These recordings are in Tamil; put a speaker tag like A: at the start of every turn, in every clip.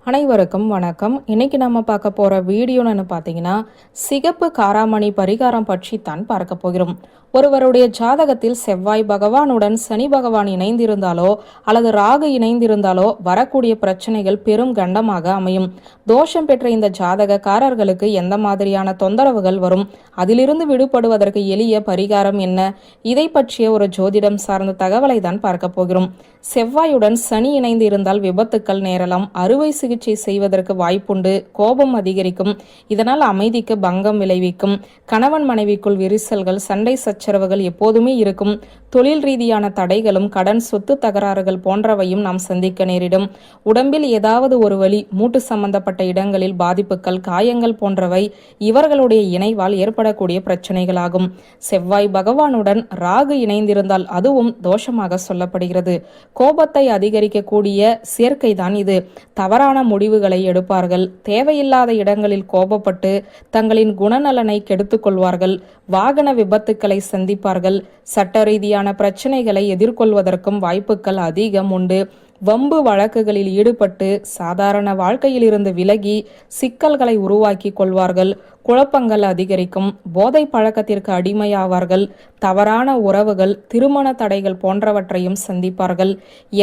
A: அனைவருக்கும் வணக்கம். இன்னைக்கு நம்ம பார்க்க போற வீடியோன்னு பார்த்தீங்கன்னா, சிகப்பு காராமணி பரிகாரம் பற்றி தான் பார்க்க போகிறோம். ஒருவருடைய ஜாதகத்தில் செவ்வாய் பகவானுடன் சனி பகவான் இணைந்திருந்தாலோ அல்லது ராகு இணைந்திருந்தாலோ வரக்கூடிய பிரச்சனைகள் பெரும் கண்டமாக அமையும். தோஷம் பெற்ற இந்த ஜாதகக்காரர்களுக்கு எந்த மாதிரியான தொந்தரவுகள் வரும், அதிலிருந்து விடுபடுவதற்கு எளிய பரிகாரம் என்ன, இதை பற்றிய ஒரு ஜோதிடம் சார்ந்த தகவலை தான் பார்க்க போகிறோம். செவ்வாயுடன் சனி இணைந்து இருந்தால் விபத்துக்கள் நேரலாம், அறுவை சிகிச்சை செய்வதற்கு வாய்ப்புண்டு, கோபம் அதிகரிக்கும், இதனால் அமைதிக்கு பங்கம் விளைவிக்கும், கணவன் மனைவிக்குள் விரிசல்கள், சண்டை சச்சரவுகள் எப்போதுமே இருக்கும், தொழில் ரீதியான தடைகளும் கடன் சொத்து தகராறுகள் போன்றவையும் நாம் சந்திக்க நேரிடும். உடம்பில் ஏதாவது ஒரு வலி, மூட்டு சம்பந்தப்பட்ட இடங்களில் பாதிப்புகள், காயங்கள் போன்றவை இவர்களுடைய இணைவால் ஏற்படக்கூடிய பிரச்சனைகளாகும். செவ்வாய் பகவானுடன் ராகு இணைந்திருந்தால் அதுவும் தோஷமாக சொல்லப்படுகிறது. கோபத்தை அதிகரிக்கக்கூடிய சேர்க்கைதான் இது. தவறான முடிவுகளை எடுப்பார்கள், தேவையில்லாத இடங்களில் கோபப்பட்டு தங்களின் குணநலனை கெடுத்துக் கொள்வார்கள், வாகன விபத்துக்களை சந்திப்பார்கள், சட்ட ரீதியான பிரச்சனைகளை எதிர்கொள்வதற்கும் வாய்ப்புகள் அதிகம் உண்டு. வம்பு வழக்குகளில் ஈடுபட்டு சாதாரண வாழ்க்கையில் இருந்து விலகி சிக்கல்களை உருவாக்கி கொள்வார்கள், குழப்பங்கள் அதிகரிக்கும், போதை பழக்கத்திற்கு அடிமையாவார்கள், தவறான உறவுகள், திருமண தடைகள் போன்றவற்றையும் சந்திப்பார்கள்.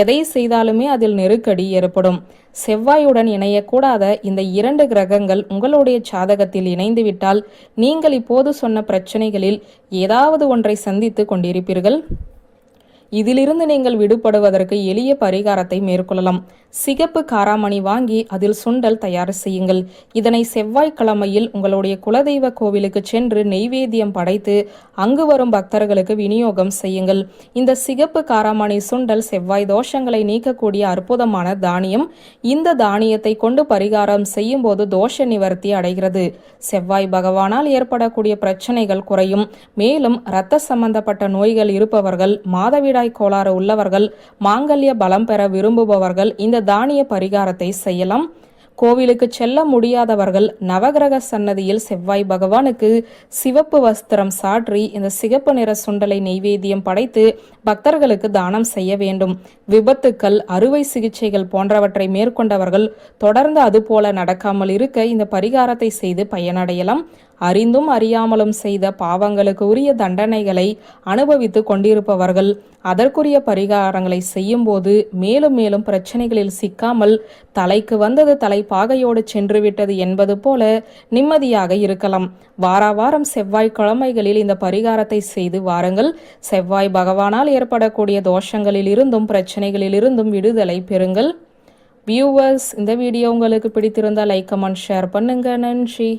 A: எதை செய்தாலுமே அதில் நெருக்கடி ஏற்படும். செவ்வாயுடன் இணையக்கூடாத இந்த 2 கிரகங்கள் உங்களுடைய ஜாதகத்தில் இணைந்துவிட்டால் நீங்கள் இப்போது சொன்ன பிரச்சனைகளில் ஏதாவது ஒன்றை சந்தித்து கொண்டிருப்பீர்கள். இதிலிருந்து நீங்கள் விடுபடுவதற்கு எளிய பரிகாரத்தை மேற்கொள்ளலாம். சிகப்பு காராமணி வாங்கி அதில் சுண்டல் தயார் செய்யுங்கள். இதனை செவ்வாய்க்கிழமையில் உங்களுடைய குலதெய்வ கோவிலுக்கு சென்று நெய்வேத்தியம் படைத்து அங்கு வரும் பக்தர்களுக்கு விநியோகம் செய்யுங்கள். இந்த சிகப்பு காராமணி சுண்டல் செவ்வாய் தோஷங்களை நீக்கக்கூடிய அற்புதமான தானியம். இந்த தானியத்தை கொண்டு பரிகாரம் செய்யும் போது தோஷ நிவர்த்தி அடைகிறது. செவ்வாய் பகவானால் ஏற்படக்கூடிய பிரச்சனைகள் குறையும். மேலும் இரத்த சம்பந்தப்பட்ட நோய்கள் இருப்பவர்கள், மாதவிடாய் கோளாறு உள்ளவர்கள், மாங்கல்ய பலம் பெற விரும்புபவர்கள் இந்த தானிய பரிகாரத்தை செய்யலாம். கோவிலுக்கு செல்ல முடியாதவர்கள் நவகிரக சன்னதியில் செவ்வாய் பகவானுக்கு சிவப்பு வஸ்திரம் சாற்றி இந்த சிகப்பு நிற சுண்டலை நெய்வேத்தியம் படைத்து பக்தர்களுக்கு தானம் செய்ய வேண்டும். விபத்துக்கள், அறுவை சிகிச்சைகள் போன்றவற்றை மேற்கொண்டவர்கள் தொடர்ந்து அதுபோல நடக்காமல் இருக்க இந்த பரிகாரத்தை செய்து பயனடையலாம். அறிந்தும் அறியாமலும் செய்த பாவங்களுக்கு உரிய தண்டனைகளை அனுபவித்து கொண்டிருப்பவர்கள் அதற்குரிய பரிகாரங்களை செய்யும் போது மேலும் மேலும் பிரச்சனைகளில் சிக்காமல் தலைக்கு வந்தது தலைப்பாகையோடு சென்றுவிட்டது என்பது போல நிம்மதியாக இருக்கலாம். வாரம் செவ்வாய்க்கிழமைகளில் இந்த பரிகாரத்தை செய்து வாருங்கள். செவ்வாய் பகவானால் ஏற்படக்கூடிய தோஷங்களில் இருந்தும் பிரச்சனைகளில் இருந்தும் விடுதலை பெறுங்கள். வியூவர்ஸ், இந்த வீடியோ உங்களுக்கு பிடித்திருந்தால் லைக், கமெண்ட், ஷேர் பண்ணுங்க. நன்றி.